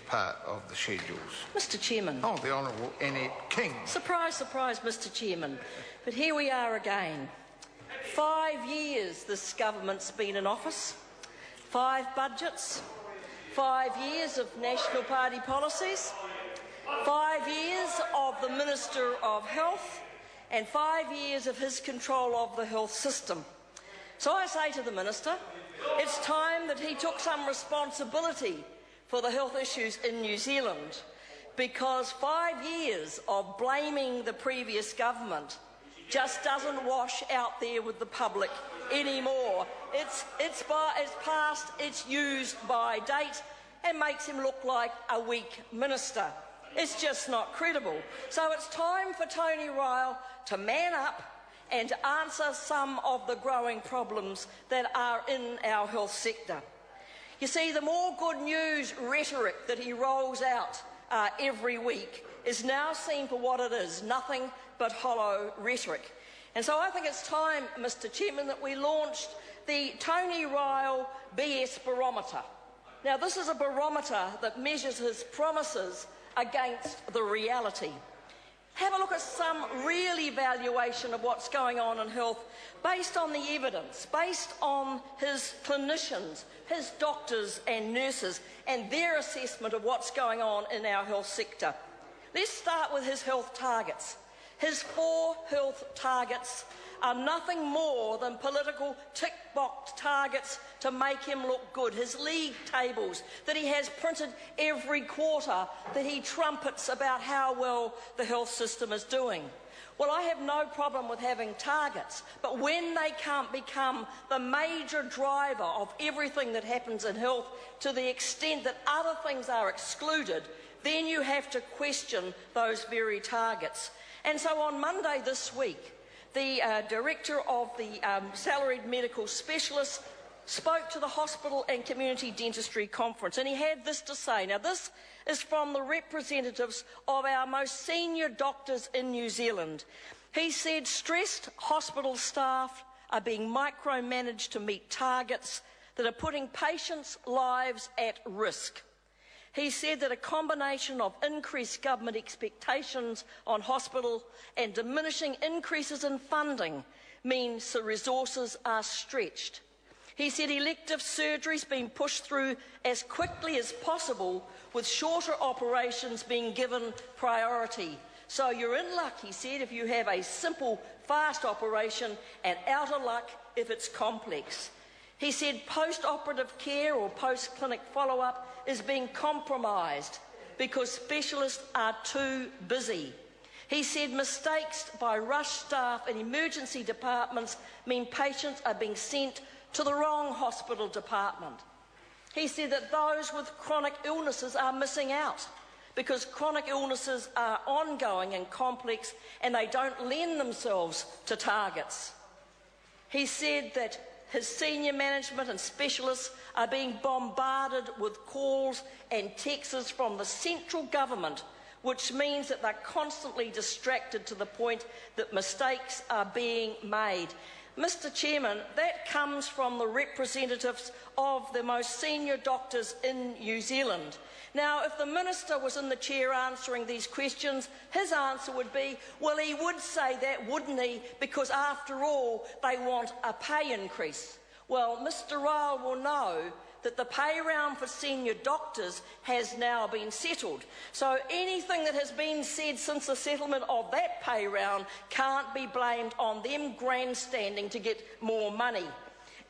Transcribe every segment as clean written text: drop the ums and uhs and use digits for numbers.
part of the schedules. Mr Chairman. Oh, the Honourable Annette King. Surprise, surprise, Mr Chairman. But here we are again. 5 years this government's been in office, 5 budgets, 5 years of National Party policies, 5 years of the Minister of Health, and 5 years of his control of the health system. So I say to the Minister, it's time that he took some responsibility for the health issues in New Zealand, because 5 years of blaming the previous government just doesn't wash out there with the public anymore. It's past its used by date and makes him look like a weak minister. It's just not credible. So it's time for Tony Ryle to man up and to answer some of the growing problems that are in our health sector. You see, the more good news rhetoric that he rolls out every week is now seen for what it is, nothing but hollow rhetoric. And so I think it's time, Mr Chairman, that we launched the Tony Ryle BS Barometer. Now, this is a barometer that measures his promises against the reality. Have a look at some real evaluation of what's going on in health based on the evidence, based on his clinicians, his doctors and nurses and their assessment of what's going on in our health sector. Let's start with his health targets. His 4 health targets are nothing more than political tick-box targets to make him look good. His league tables that he has printed every quarter that he trumpets about how well the health system is doing. Well, I have no problem with having targets, but when they can't become the major driver of everything that happens in health to the extent that other things are excluded, then you have to question those very targets. And so on Monday this week, the director of the salaried medical specialists spoke to the Hospital and Community Dentistry Conference, and he had this to say. Now, this is from the representatives of our most senior doctors in New Zealand. He said stressed hospital staff are being micromanaged to meet targets that are putting patients' lives at risk. He said that a combination of increased government expectations on hospital and diminishing increases in funding means the resources are stretched. He said elective surgeries being pushed through as quickly as possible, with shorter operations being given priority. So you're in luck, he said, if you have a simple, fast operation, and out of luck if it's complex. He said post-operative care or post-clinic follow-up is being compromised because specialists are too busy. He said mistakes by rush staff in emergency departments mean patients are being sent to the wrong hospital department. He said that those with chronic illnesses are missing out because chronic illnesses are ongoing and complex and they don't lend themselves to targets. He said that his senior management and specialists are being bombarded with calls and texts from the central government, which means that they're constantly distracted to the point that mistakes are being made. Mr Chairman, that comes from the representatives of the most senior doctors in New Zealand. Now, if the Minister was in the chair answering these questions, his answer would be, well, he would say that, wouldn't he, because after all, they want a pay increase. Well, Mr Ryle will know that the pay round for senior doctors has now been settled. So anything that has been said since the settlement of that pay round can't be blamed on them grandstanding to get more money.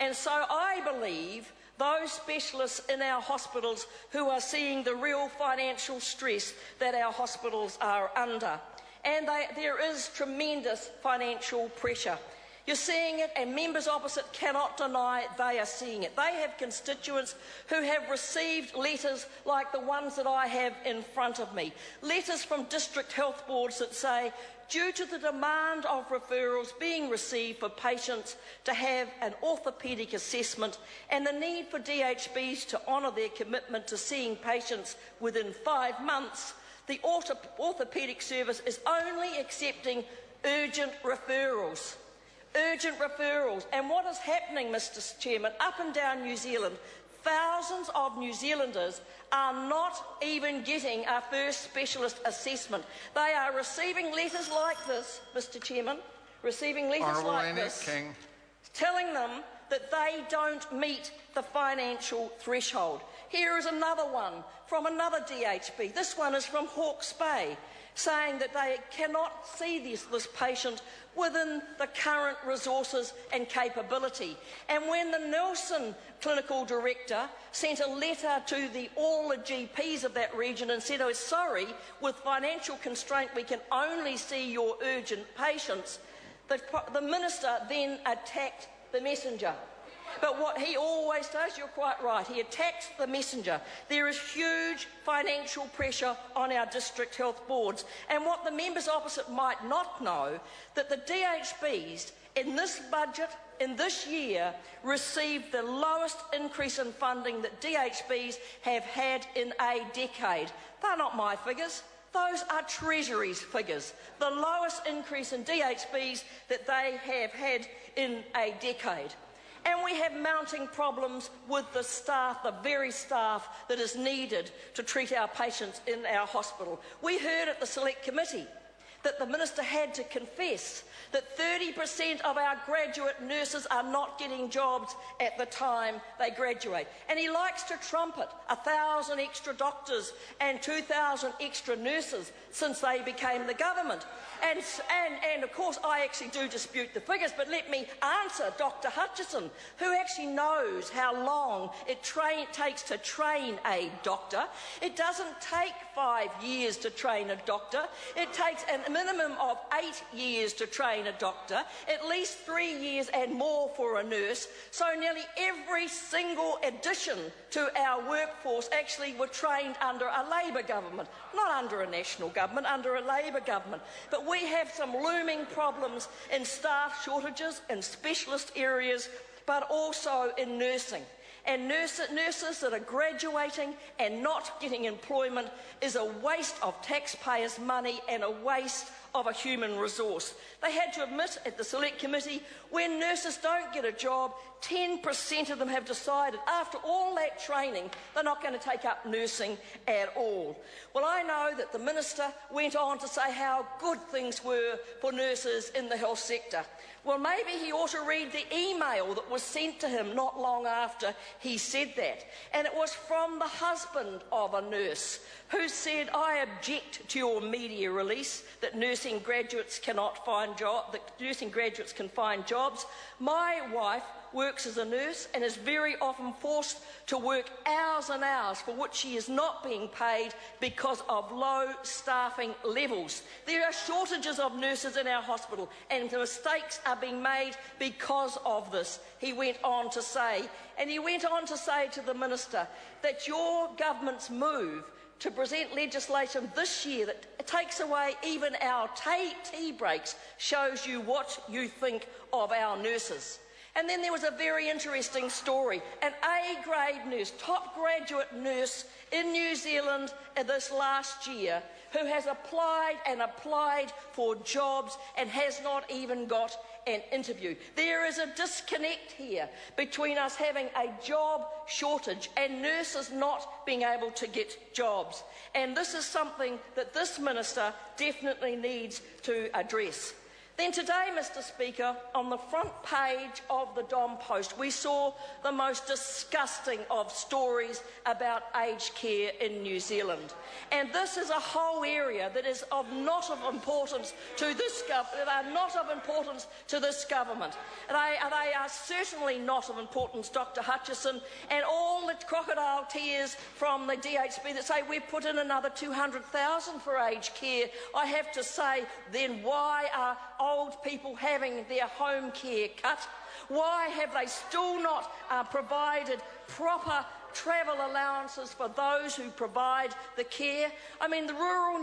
And so I believe those specialists in our hospitals who are seeing the real financial stress that our hospitals are under. And there is tremendous financial pressure. You're seeing it, and members opposite cannot deny they are seeing it. They have constituents who have received letters like the ones that I have in front of me. Letters from district health boards that say, due to the demand of referrals being received for patients to have an orthopaedic assessment and the need for DHBs to honour their commitment to seeing patients within 5 months, the orthopaedic service is only accepting urgent referrals. Urgent referrals. And what is happening, Mr Chairman, up and down New Zealand, thousands of New Zealanders are not even getting a first specialist assessment. They are receiving letters like this, Mr Chairman, receiving letters Honourable like Annette this, King. telling them that they don't meet the financial threshold. Here is another one from another DHB. This one is from Hawke's Bay, saying that they cannot see this patient within the current resources and capability. And when the Nelson clinical director sent a letter to all the GPs of that region and said, "Oh, sorry, with financial constraint we can only see your urgent patients," the minister then attacked the messenger. But what he always does, you're quite right, he attacks the messenger. There is huge financial pressure on our district health boards. And what the members opposite might not know, that the DHBs in this budget, in this year, received the lowest increase in funding that DHBs have had in a decade. They're not my figures. Those are Treasury's figures. The lowest increase in DHBs that they have had in a decade. And we have mounting problems with the staff, the very staff that is needed to treat our patients in our hospital. We heard at the Select Committee that the Minister had to confess that 30% of our graduate nurses are not getting jobs at the time they graduate. And he likes to trumpet 1,000 extra doctors and 2,000 extra nurses since they became the government. And of course, I actually do dispute the figures, but let me answer Dr Hutchison, who actually knows how long it takes to train a doctor. It doesn't take 5 years to train a doctor. It takes a minimum of 8 years to train a doctor, at least 3 years and more for a nurse. So nearly every single addition to our workforce actually were trained under a Labor government, not under a national government, under a Labor government. But we have some looming problems in staff shortages in specialist areas, but also in nursing. And nurses that are graduating and not getting employment is a waste of taxpayers' money and a waste of a human resource. They had to admit at the Select Committee, when nurses don't get a job, 10% of them have decided after all that training they're not going to take up nursing at all. Well, I know that the Minister went on to say how good things were for nurses in the health sector. Well, maybe he ought to read the email that was sent to him not long after he said that. And it was from the husband of a nurse who said, "I object to your media release that nursing graduates cannot find jobs, that nursing graduates can find jobs. My wife works as a nurse and is very often forced to work hours and hours for which she is not being paid because of low staffing levels. There are shortages of nurses in our hospital and the mistakes are being made because of this," he went on to say. And he went on to say to the Minister that your government's move to present legislation this year that takes away even our tea breaks shows you what you think of our nurses. And then there was a very interesting story. An A-grade nurse, top graduate nurse in New Zealand this last year, who has applied for jobs and has not even got an interview. There is a disconnect here between us having a job shortage and nurses not being able to get jobs. And this is something that this Minister definitely needs to address. Then today, Mr Speaker, on the front page of the Dom Post, we saw the most disgusting of stories about aged care in New Zealand. And this is a whole area that is not of importance to this government. They are certainly not of importance, Dr Hutchison, and all the crocodile tears from the DHB that say we've put in another 200,000 for aged care. I have to say, then why are old people having their home care cut? Why have they still not provided proper travel allowances for those who provide the care? I mean, the rural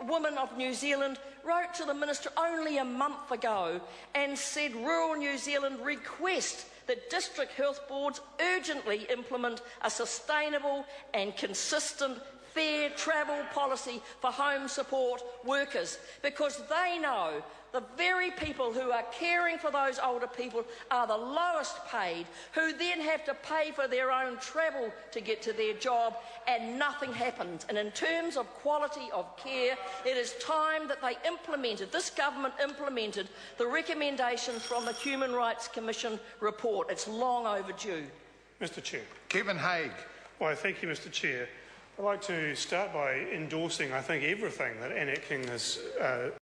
woman of New Zealand wrote to the Minister only a month ago and said rural New Zealand request that district health boards urgently implement a sustainable and consistent fair travel policy for home support workers, because they know the very people who are caring for those older people are the lowest paid, who then have to pay for their own travel to get to their job, and nothing happens. And in terms of quality of care, it is time that they this government implemented the recommendations from the Human Rights Commission report. It's long overdue. Mr Chair. Kevin Haig. Well, thank you, Mr Chair. I'd like to start by endorsing, I think, everything that Annette King has